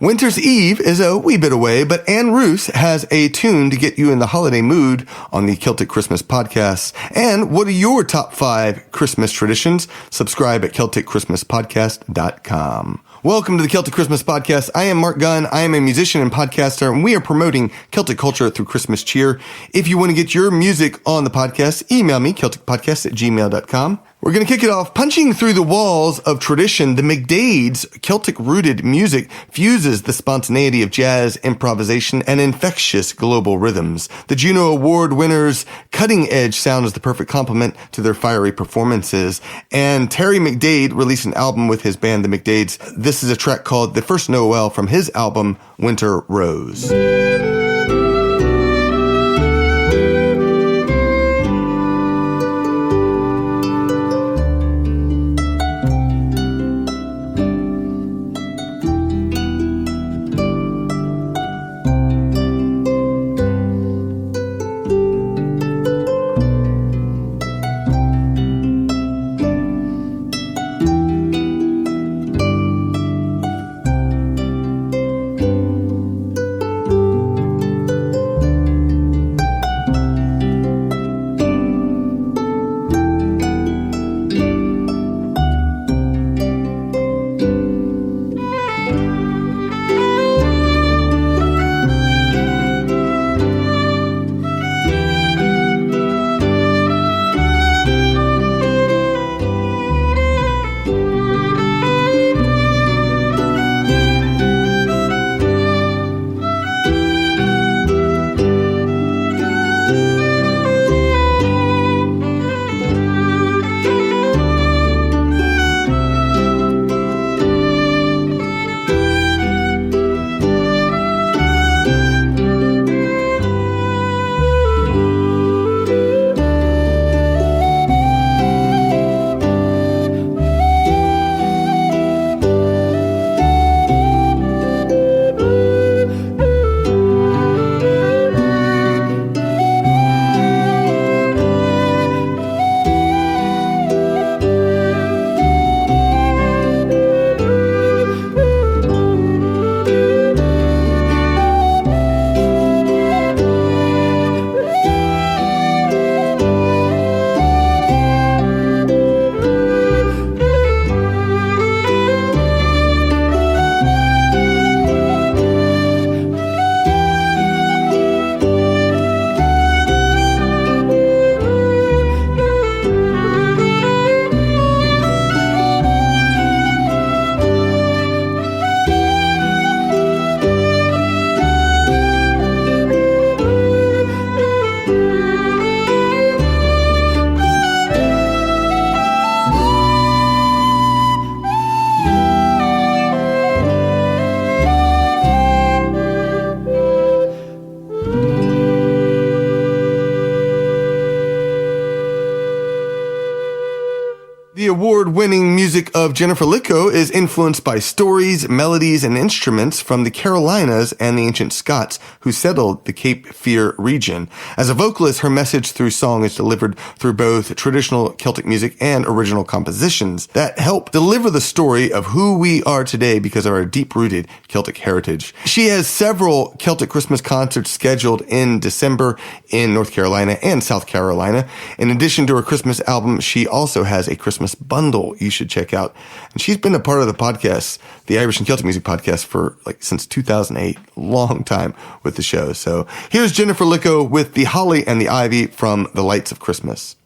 Winter's Eve is a wee bit away, but Anne Roos has a tune to get you in the holiday mood on the Celtic Christmas podcast. And what are your top 5 Christmas traditions? Subscribe at CelticChristmasPodcast.com. Welcome to the Celtic Christmas Podcast. I am Marc Gunn. I am a musician and podcaster, and we are promoting Celtic culture through Christmas cheer. If you want to get your music on the podcast, email me, CelticPodcast@gmail.com. We're going to kick it off. Punching through the walls of tradition, the McDades Celtic-rooted music fuses the spontaneity of jazz, improvisation, and infectious global rhythms. The Juno Award Winners' cutting-edge sound is the perfect complement to their fiery performances. And Terry McDade released an album with his band, the McDades. This is a track called The First Noel from his album, Winter Rose. The award-winning music of Jennifer Licko is influenced by stories, melodies, and instruments from the Carolinas and the ancient Scots who settled the Cape Fear region. As a vocalist, her message through song is delivered through both traditional Celtic music and original compositions that help deliver the story of who we are today because of our deep-rooted Celtic heritage. She has several Celtic Christmas concerts scheduled in December in North Carolina and South Carolina. In addition to her Christmas album, she also has a Christmas bundle you should check out. And she's been a part of the podcast, the Irish and Celtic Music Podcast, for since 2008, long time with the show. So here's Jennifer Licko with The Holly and the Ivy from The Lights of Christmas.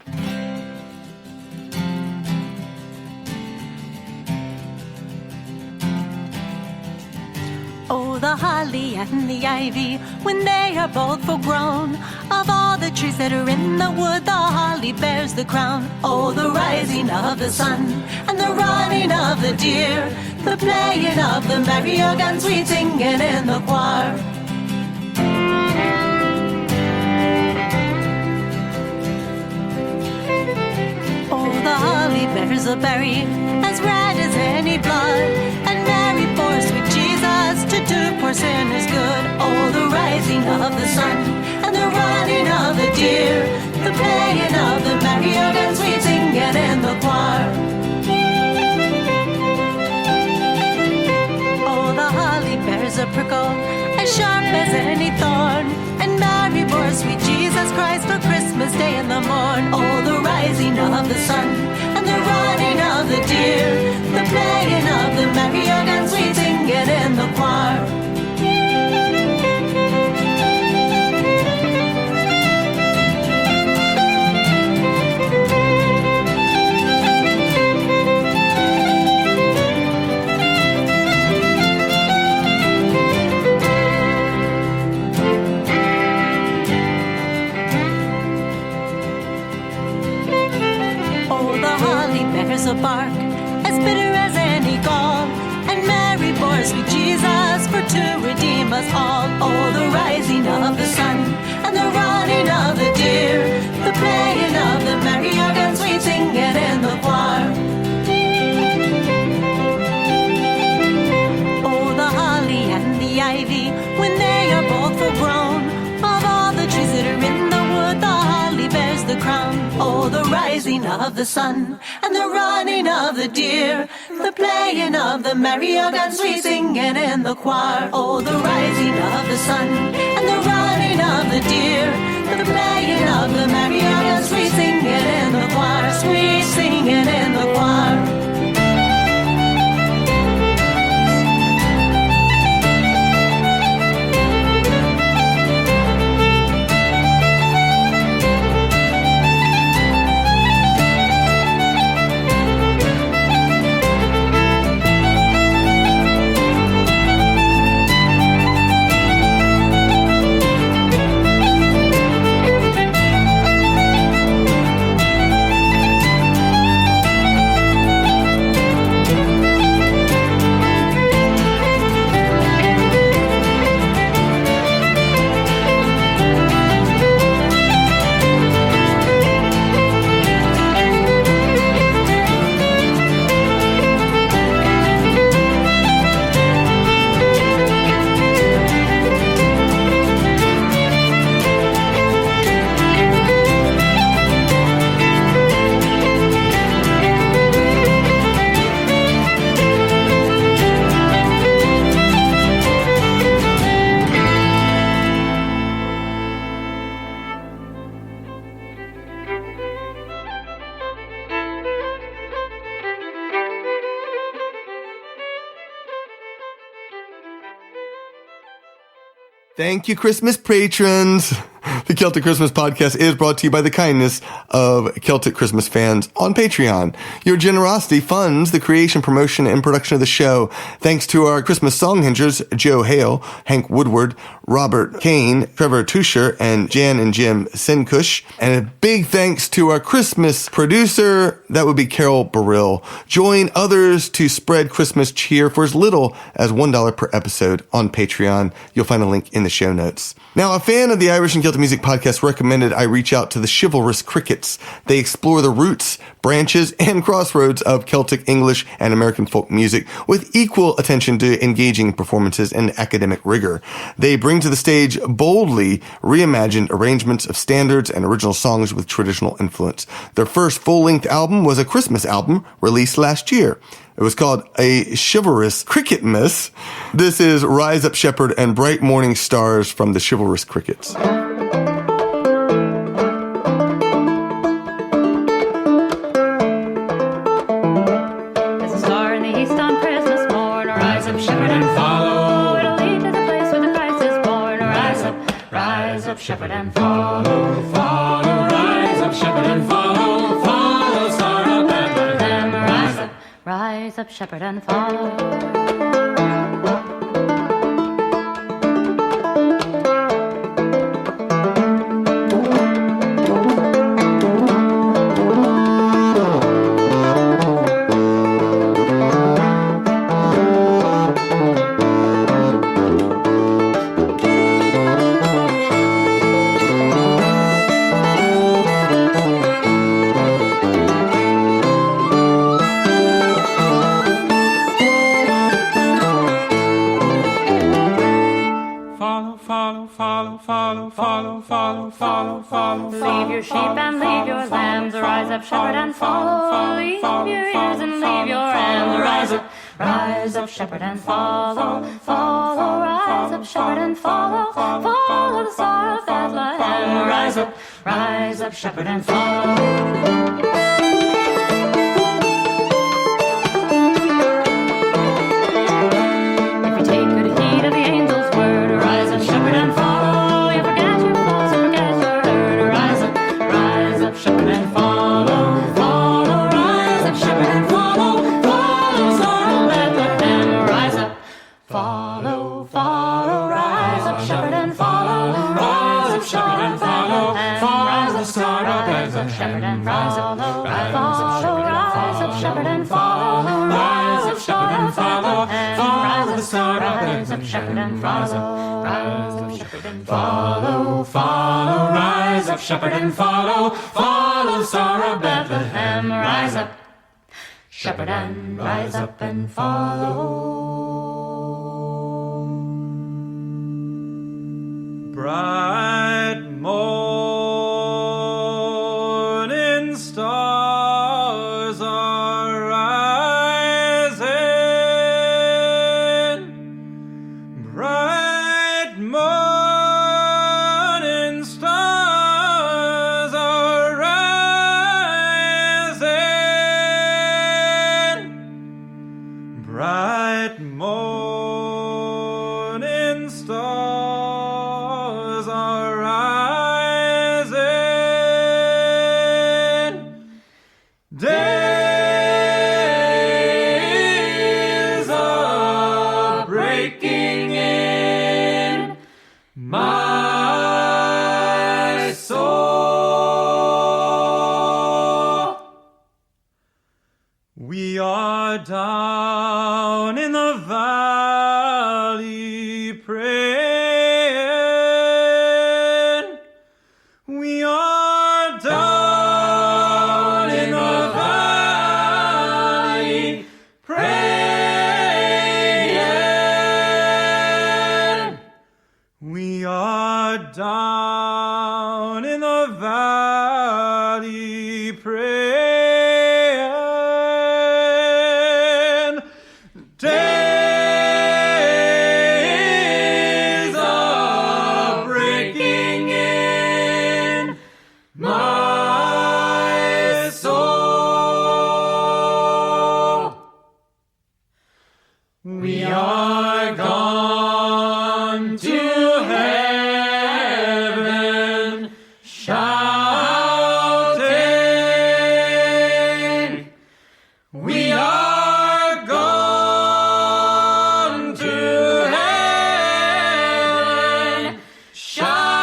Oh, the holly and the ivy, when they are both full grown, of all the trees that are in the wood, the holly bears the crown. Oh, the rising of the sun, and the running of the deer, the playing of the merry organ, sweet singing in the choir. Oh, the holly bears a berry, as red as any blood, and Mary pours sweet Jesus to do poor sinners good. Oh, the rising of the sun, and the running of the deer, the playing of the merry organ, sweet singing in the choir. Oh, the holly bears a prickle, as sharp as any thorn. And Mary bore sweet Jesus Christ for Christmas Day in the morn. Oh, the rising of the sun, and the running of the deer, the playing of the merry organ, sweet singing in the choir. A bark as bitter as any gall, and Mary bore sweet Jesus for to redeem us all. Oh, the rising of the sun, and the running of the deer, the playing of the merry organ, sweet singing in the choir. Oh, the holly and the ivy, when they are both full grown, of all the trees that are in the wood, the holly bears the crown. Oh, the rising of the sun, and the running of the deer, the playing of the merry organ, sweet singing in the choir. Oh, the rising of the sun, and the running of the deer, the playing of the merry organ, sweet singing in the choir, sweet singing in the choir. Thank you, Christmas patrons. The Celtic Christmas podcast is brought to you by the kindness of Celtic Christmas fans on Patreon. Your generosity funds the creation, promotion, and production of the show. Thanks to our Christmas song hingers, Joe Hale, Hank Woodward, Robert Kane, Trevor Tusher, and Jan and Jim Sinkush. And a big thanks to our Christmas producer, that would be Carol Burrill. Join others to spread Christmas cheer for as little as $1 per episode on Patreon. You'll find a link in the show notes. Now, a fan of the Irish and Celtic Music podcast recommended I reach out to the Chivalrous Crickets. They explore the roots, branches, and crossroads of Celtic, English, and American folk music with equal attention to engaging performances and academic rigor. They bring to the stage boldly reimagined arrangements of standards and original songs with traditional influence. Their first full-length album was a Christmas album released last year. It was called A Chivalrous Cricketmas. This is Rise Up Shepherd and Bright Morning Stars from the Chivalrous Crickets. There's a star in the east on Christmas morn. Rise up, shepherd, and follow. It'll lead to the place where the Christ is born. Rise up, shepherd, and follow. Follow, rise up, shepherd, and follow. Follow, star of Bethlehem. Rise up, shepherd, and follow. Leave your sheep and leave your lambs. Rise up, shepherd, and follow. Leave your ears and leave your rams. Rise up, shepherd, and follow. Follow, and follow, follow the Star of Bethlehem. Rise up, shepherd, and follow. Shepherd and follow, rise up, shepherd and follow, rise up, shepherd and follow, follow the star, rise up, shepherd and follow, rise up, shepherd and follow, follow, rise up, shepherd and follow, follow the star of Bethlehem, rise up, shepherd and rise up and follow. Bright morning stars are rising. Bright morning stars are rising. Bright morning stars are rising. Days are breaking in my soul. We are down in the valley praying. We are down in the valley praying. We are down in the valley praying. Days are breaking in my soul. We are gone to heaven, shouting. We are gone to heaven, shouting.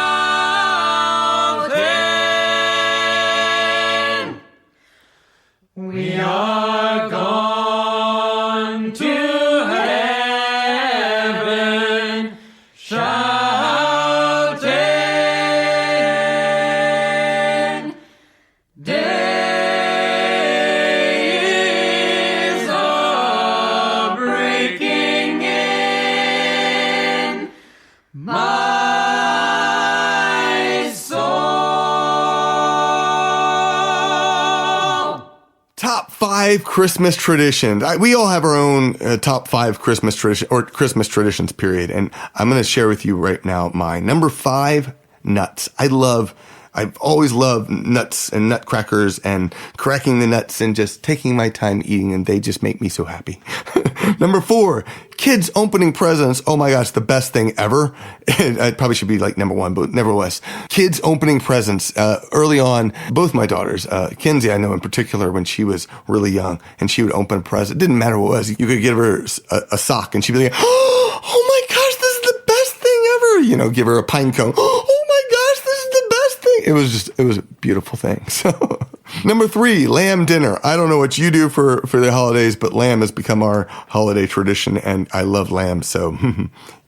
We are gone to heaven, shouting. Days are breaking in my soul. Top 5 Christmas traditions. We all have our own top 5 Christmas tradition or Christmas traditions, period. And I'm going to share with you right now my number 5, nuts. I've always loved nuts and nutcrackers and cracking the nuts and just taking my time eating, and they just make me so happy. Number 4, kids opening presents. Oh my gosh, the best thing ever. It probably should be like number 1, but nevertheless, kids opening presents. Early on, both my daughters, Kinsey, I know in particular, when she was really young and she would open a present, it didn't matter what it was. You could give her a sock and she'd be like, oh my gosh, this is the best thing ever. You know, give her a pine cone. Oh my gosh, this is the best thing. It was a beautiful thing. So number 3, lamb dinner. I don't know what you do for the holidays, but lamb has become our holiday tradition, and I love lamb, so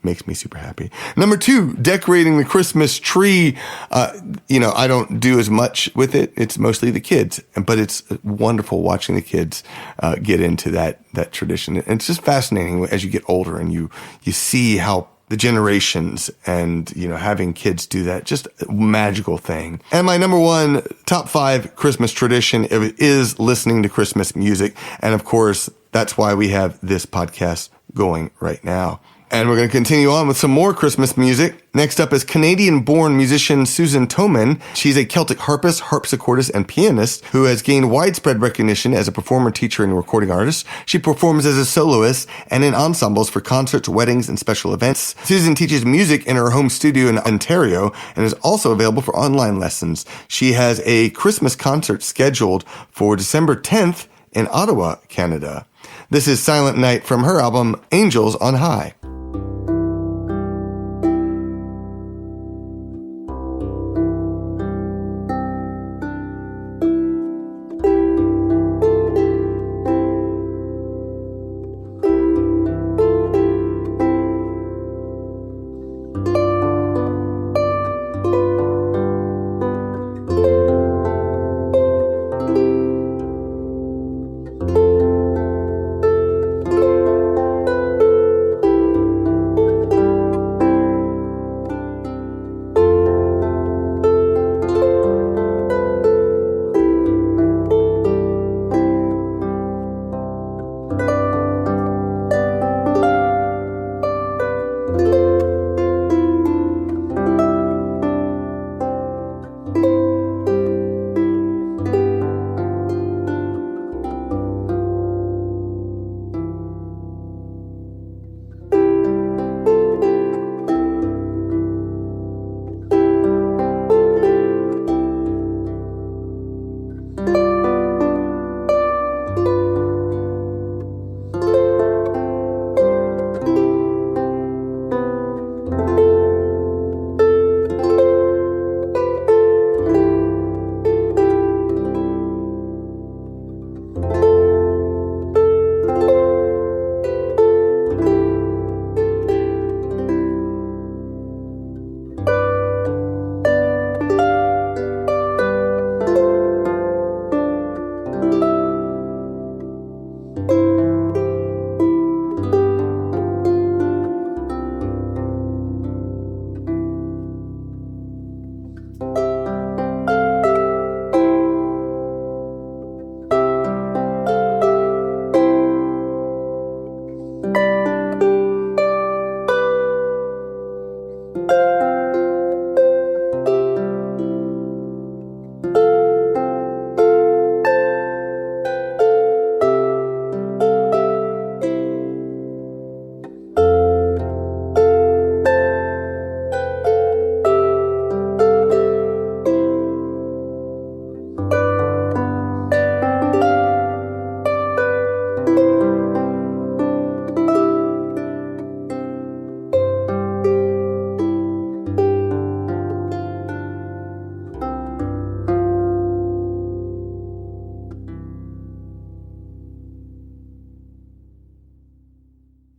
makes me super happy. Number 2, decorating the Christmas tree. I don't do as much with it. It's mostly the kids, but it's wonderful watching the kids get into that tradition. And it's just fascinating as you get older and you see how the generations and, having kids do that, just a magical thing. And my number 1 top 5 Christmas tradition is listening to Christmas music. And of course, that's why we have this podcast going right now. And we're going to continue on with some more Christmas music. Next up is Canadian-born musician Susan Toman. She's a Celtic harpist, harpsichordist, and pianist who has gained widespread recognition as a performer, teacher, and recording artist. She performs as a soloist and in ensembles for concerts, weddings, and special events. Susan teaches music in her home studio in Ontario and is also available for online lessons. She has a Christmas concert scheduled for December 10th in Ottawa, Canada. This is Silent Night from her album Angels on High.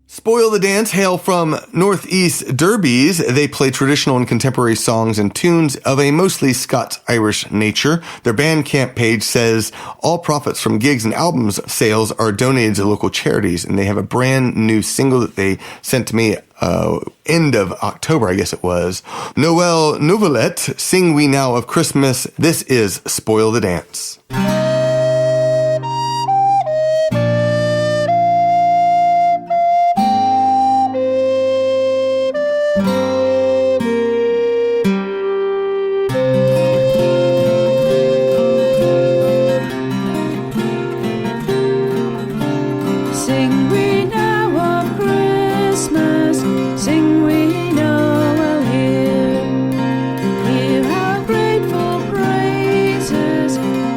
Spoil the Dance hail from Northeast Derbies. They play traditional and contemporary songs and tunes of a mostly Scots-Irish nature. Their Bandcamp page says all profits from gigs and albums sales are donated to local charities, and they have a brand new single that they sent to me end of October, I guess it was. Noel, Nouvelet, Sing We Now of Christmas. This is Spoil the Dance.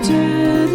To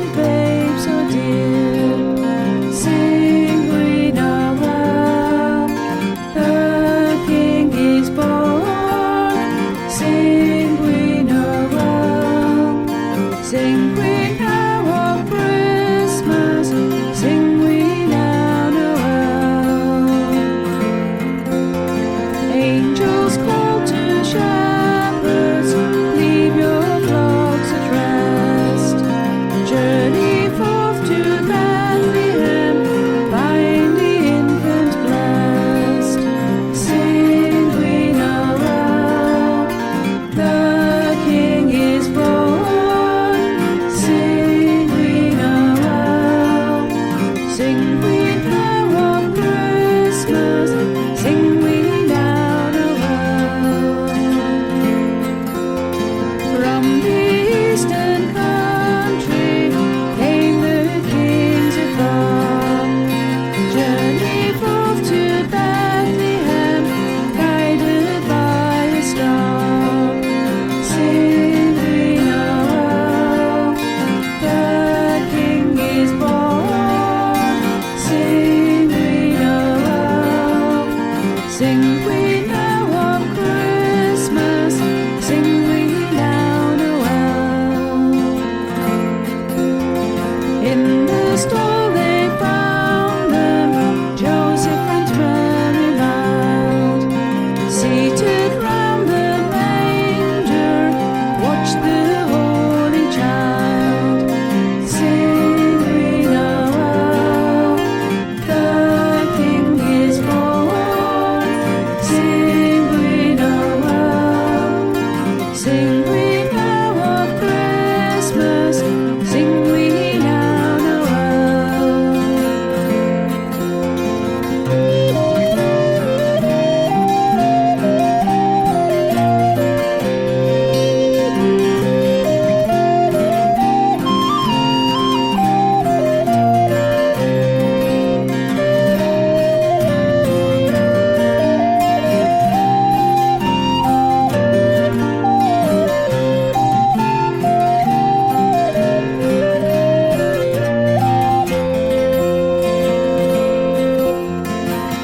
Sing we now of Christmas, sing we now Noel. In the stall they found them, Joseph and Mary mild, seated round the manger, watched the holy child. Sing we Noel, the King is born. Sing we Noel, sing we now of Christmas, sing we now Noel.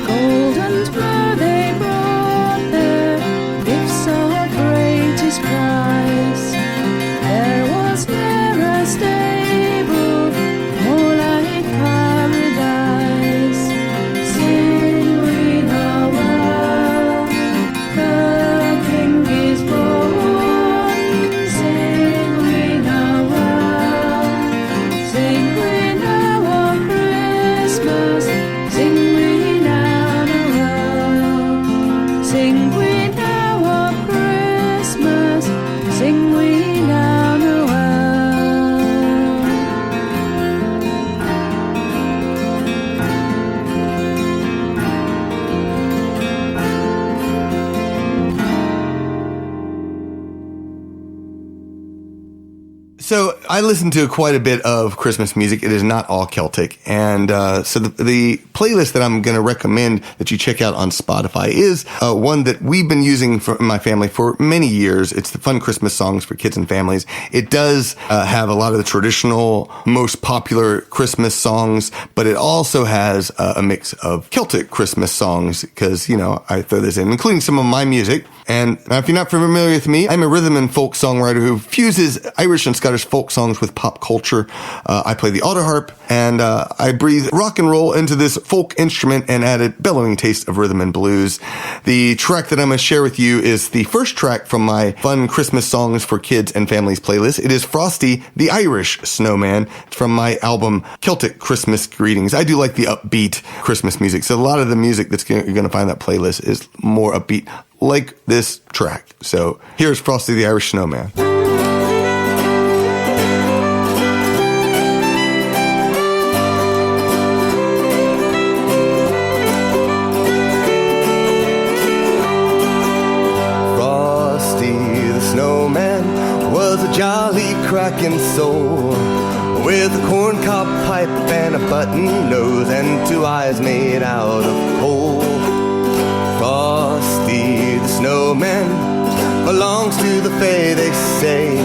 Gold and myrrh they brought there, gifts of greatest price. There was ne'er a stable more like paradise. Sing we Noel, the King is born. Sing we Noel, sing we now of Christmas, sing we now Noel. Sing we now of Christmas, sing we now Noel. So I listen to quite a bit of Christmas music. It is not all Celtic. And so the playlist that I'm going to recommend that you check out on Spotify is one that we've been using for my family for many years. It's the Fun Christmas Songs for Kids and Families. It does have a lot of the traditional, most popular Christmas songs, but it also has a mix of Celtic Christmas songs because, you know, I throw this in, including some of my music. And if you're not familiar with me, I'm a rhythm and folk songwriter who fuses Irish and Scottish folk songs with pop culture. I play the auto harp, and I breathe rock and roll into this folk instrument and add a bellowing taste of rhythm and blues. The track that I'm going to share with you is the first track from my Fun Christmas Songs for Kids and Families playlist. It is Frosty, the Irish Snowman. It's from my album Celtic Christmas Greetings. I do like the upbeat Christmas music, so a lot of the music that's you're going to find that playlist is more upbeat, like this track. So here's Frosty the Irish Snowman. Frosty the Snowman was a jolly cracking soul, with a corncob pipe and a button nose and two eyes made out of coal. Frosty the Snowman belongs to the Fae, they say.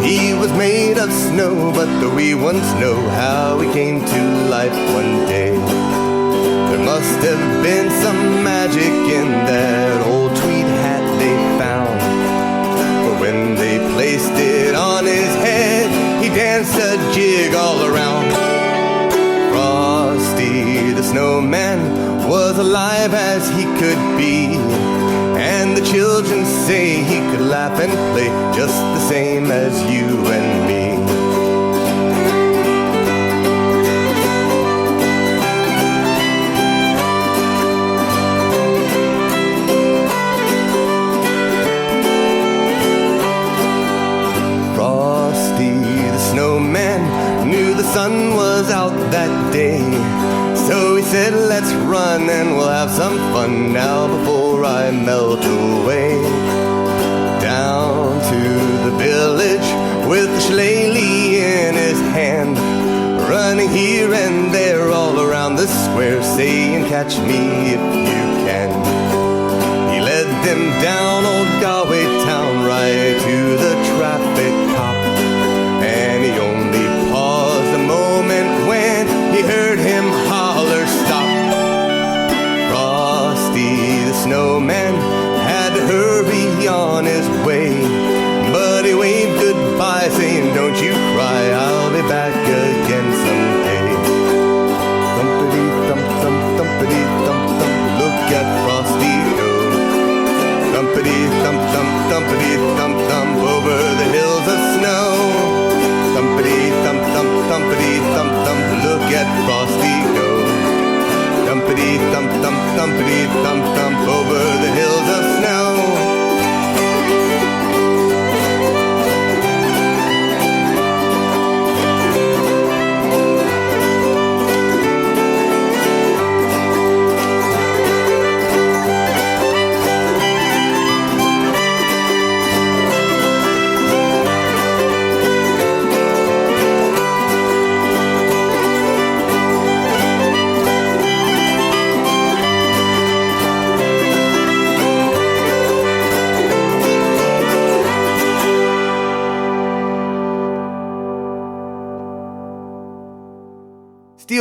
He was made of snow, but the wee ones know how he came to life one day. There must have been some magic in that old tweed hat they found, for when they placed it on his head, he danced a jig all around. Frosty the Snowman was alive as he could be, and the children say he could laugh and play just the same as you and me. Frosty the Snowman knew the sun was out that day, so he said, let's run and we'll have some fun now before I melt away. Down to the village with the shillelagh in his hand, running here and there all around the square, saying, catch me if you can. He led them down old Galway town right to the traffic cop, and he only paused a moment when he heard him holler, stop. Frosty the Snowman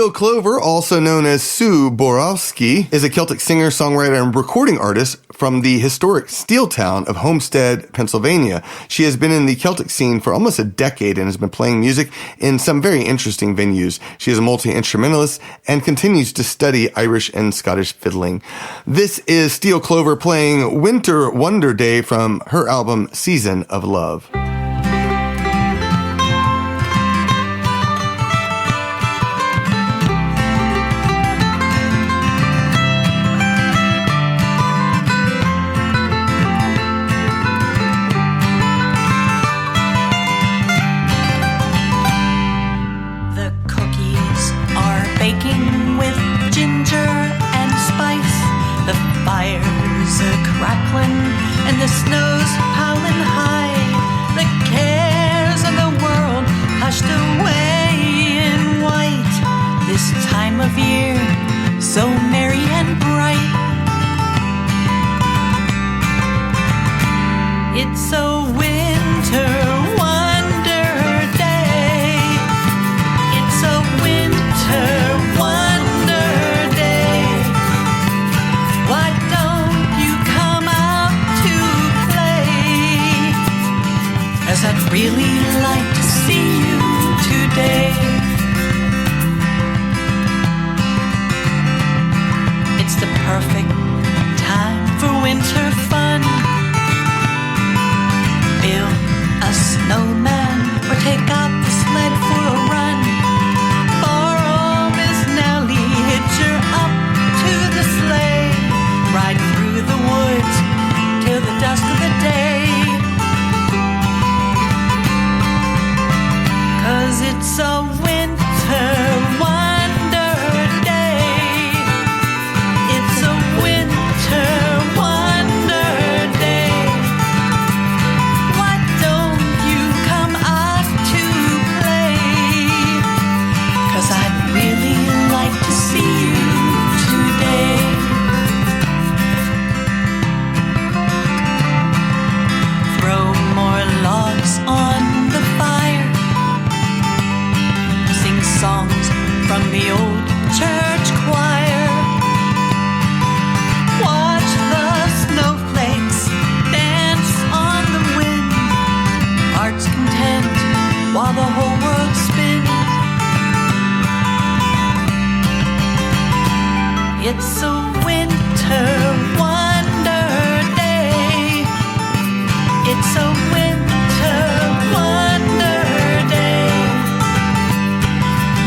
Steel Clover, also known as Sue Borowski, is a Celtic singer, songwriter, and recording artist from the historic steel town of Homestead, Pennsylvania. She has been in the Celtic scene for almost a decade and has been playing music in some very interesting venues. She is a multi-instrumentalist and continues to study Irish and Scottish fiddling. This is Steel Clover playing Winter Wonder Day from her album Season of Love. And the snow's howling high. The cares of the world hushed away in white. This time of year, so merry and bright. It's a winter wonder day. It's a winter wonder day. Why don't you come out to play? 'Cause I'd really like to see you today. It's the perfect time for winter fun. Build a snowman or take out the sled for a run. Borrow Miss Nellie, hitch her up to the sleigh. Ride through the woods till the dusk of the day. 'Cause it's a winter wonder day. It's a winter wonder day. Why don't you come out to play? 'Cause I'd really like to see you today. Throw more logs on the fire. Sing songs from the old church choir. Watch the snowflakes dance on the wind. Hearts content while the whole world spins. It's a winter wonder day. It's a winter wonder day.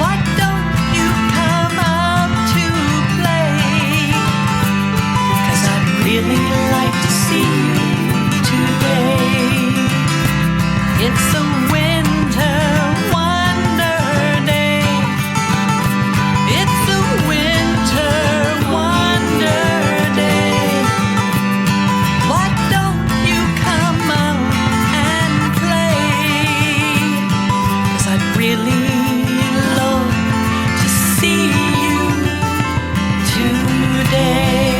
Why don't you come out to play? 'Cause I'd really like to see you today. It's a winter wonder day. It's a winter wonder day. Why don't you come out and play? 'Cause I'd really love to see you today.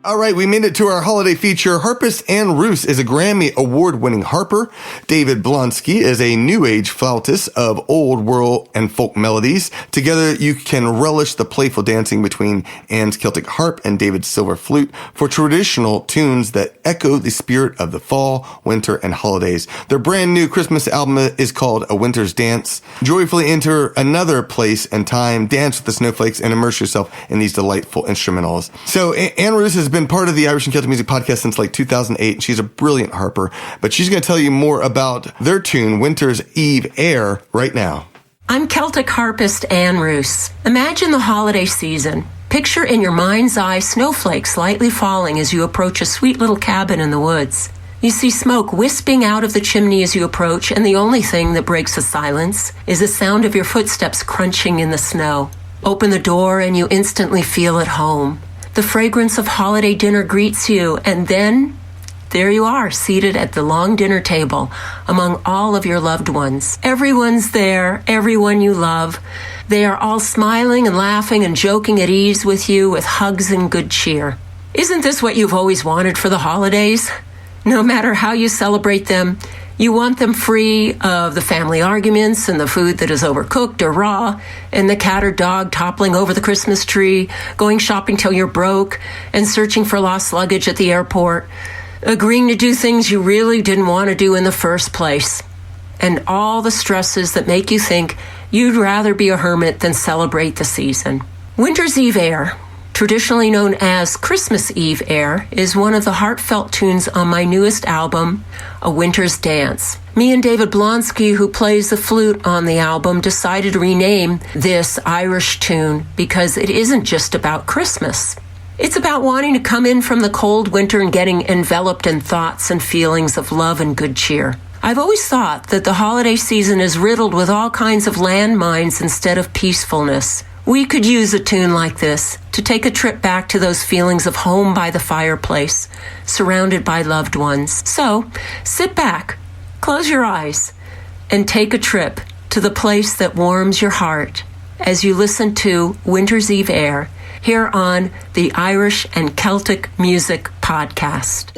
All right, we made it to our holiday feature. Harpist Ann Roos is a Grammy Award-winning harper. David BLONSKI is a new age flautist of old world and folk melodies. Together, you can relish the playful dancing between Ann's Celtic harp and David's silver flute for traditional tunes that echo the spirit of the fall, winter, and holidays. Their brand new Christmas album is called A Winter's Dance. Joyfully enter another place and time, dance with the snowflakes, and immerse yourself in these delightful instrumentals. So Ann Roos has been part of the Irish and Celtic Music Podcast since like 2008. She's a brilliant harper, but she's going to tell you more about their tune, Winter's Eve Air, right now. I'm Celtic harpist Ann Roos. Imagine the holiday season. Picture in your mind's eye snowflakes lightly falling as you approach a sweet little cabin in the woods. You see smoke wisping out of the chimney as you approach, and the only thing that breaks the silence is the sound of your footsteps crunching in the snow. Open the door and you instantly feel at home. The fragrance of holiday dinner greets you, and then there you are, seated at the long dinner table among all of your loved ones. Everyone's there, everyone you love. They are all smiling and laughing and joking at ease with you with hugs and good cheer. Isn't this what you've always wanted for the holidays? No matter how you celebrate them, you want them free of the family arguments and the food that is overcooked or raw, and the cat or dog toppling over the Christmas tree, going shopping till you're broke, and searching for lost luggage at the airport, agreeing to do things you really didn't want to do in the first place, and all the stresses that make you think you'd rather be a hermit than celebrate the season. Winter's Eve air, traditionally known as Christmas Eve air, is one of the heartfelt tunes on my newest album, A Winter's Dance. Me and David BLONSKI, who plays the flute on the album, decided to rename this Irish tune because it isn't just about Christmas. It's about wanting to come in from the cold winter and getting enveloped in thoughts and feelings of love and good cheer. I've always thought that the holiday season is riddled with all kinds of landmines instead of peacefulness. We could use a tune like this to take a trip back to those feelings of home by the fireplace, surrounded by loved ones. So, sit back, close your eyes, and take a trip to the place that warms your heart as you listen to Winter's Eve Air here on the Irish and Celtic Music Podcast.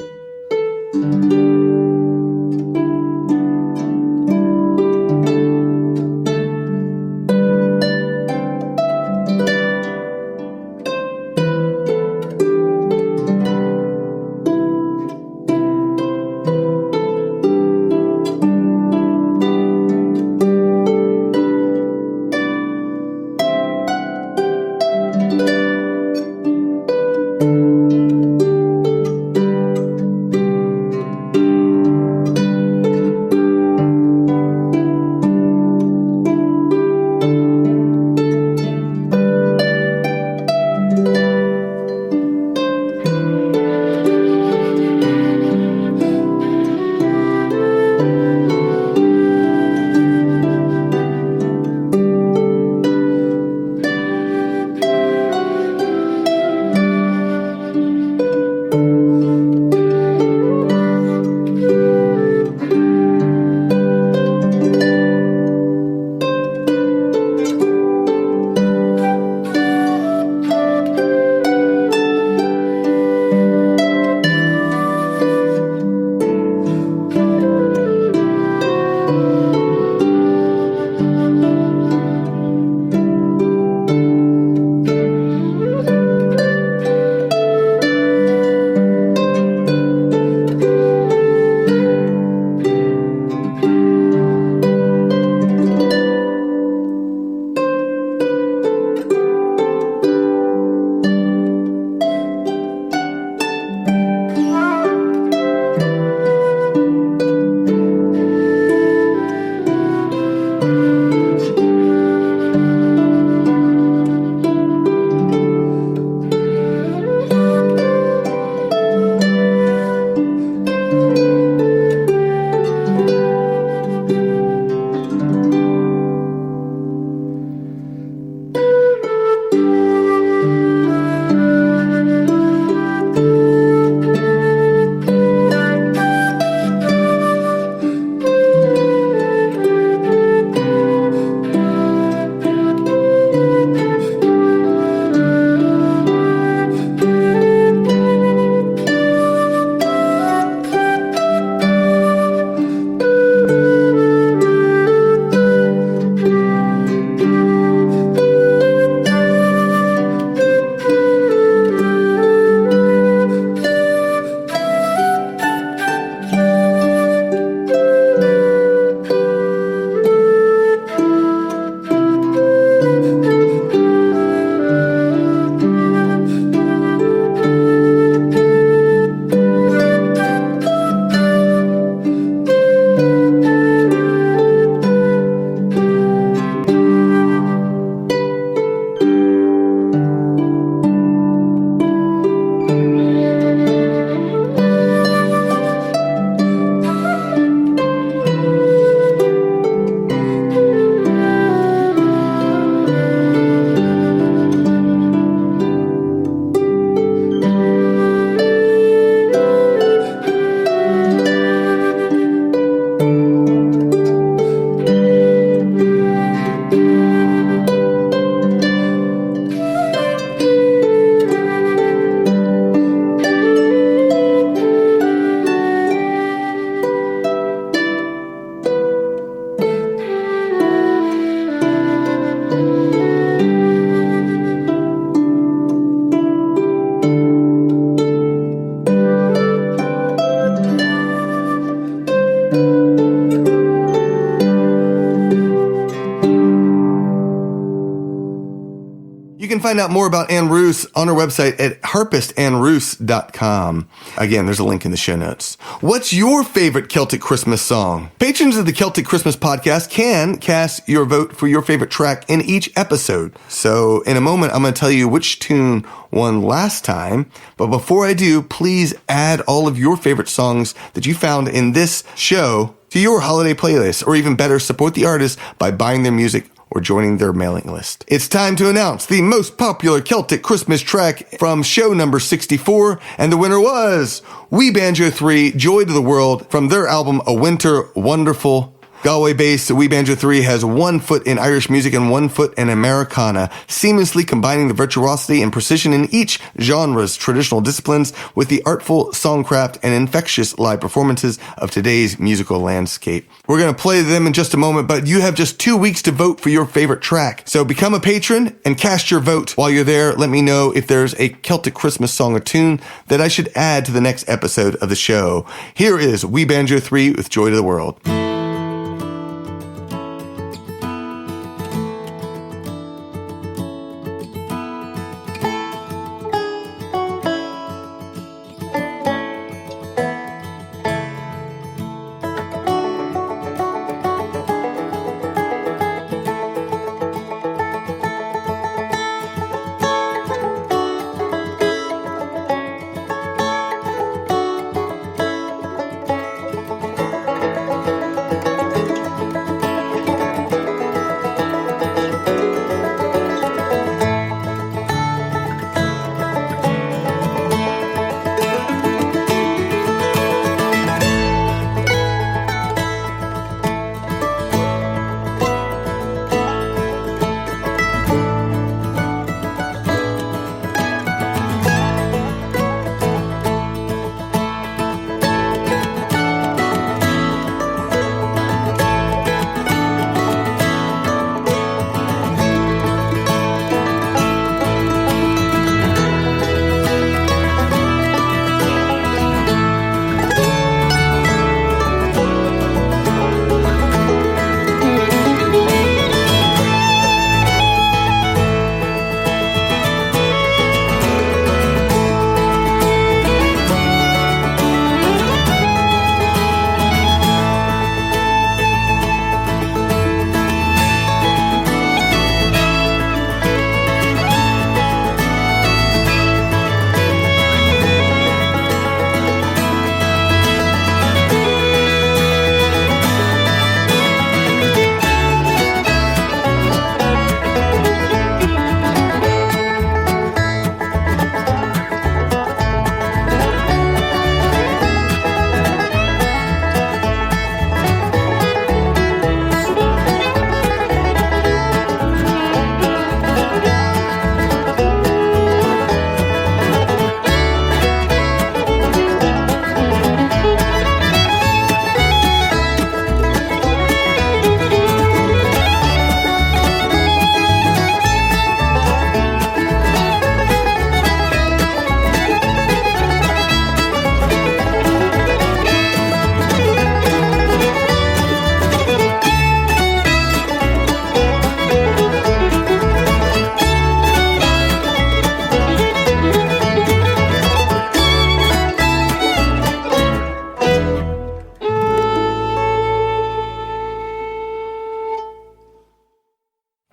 can find out more about Anne Roos on her website at harpistandroos.com. Again, there's a link in the show notes. What's your favorite Celtic Christmas song? Patrons of the Celtic Christmas podcast can cast your vote for your favorite track in each episode. So in a moment, I'm going to tell you which tune won last time. But before I do, please add all of your favorite songs that you found in this show to your holiday playlist, or even better, support the artist by buying their music or joining their mailing list. It's time to announce the most popular Celtic Christmas track from show number 64, and the winner was We Banjo 3, Joy to the World, from their album A Winter Wonderful. Galway-based We Banjo 3 has 1 foot in Irish music and 1 foot in Americana, seamlessly combining the virtuosity and precision in each genre's traditional disciplines with the artful songcraft and infectious live performances of today's musical landscape. We're going to play them in just a moment, but you have just 2 weeks to vote for your favorite track. So become a patron and cast your vote. While you're there, let me know if there's a Celtic Christmas song or tune that I should add to the next episode of the show. Here is We Banjo 3 with Joy to the World.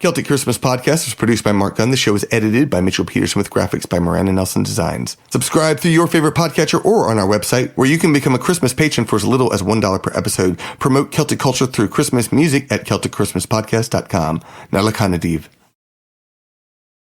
Celtic Christmas Podcast was produced by Marc Gunn. The show is edited by Mitchell Peterson with graphics by Miranda Nelson Designs. Subscribe through your favorite podcatcher or on our website, where you can become a Christmas patron for as little as $1 per episode. Promote Celtic culture through Christmas music at CelticChristmasPodcast.com. Nalakana Div.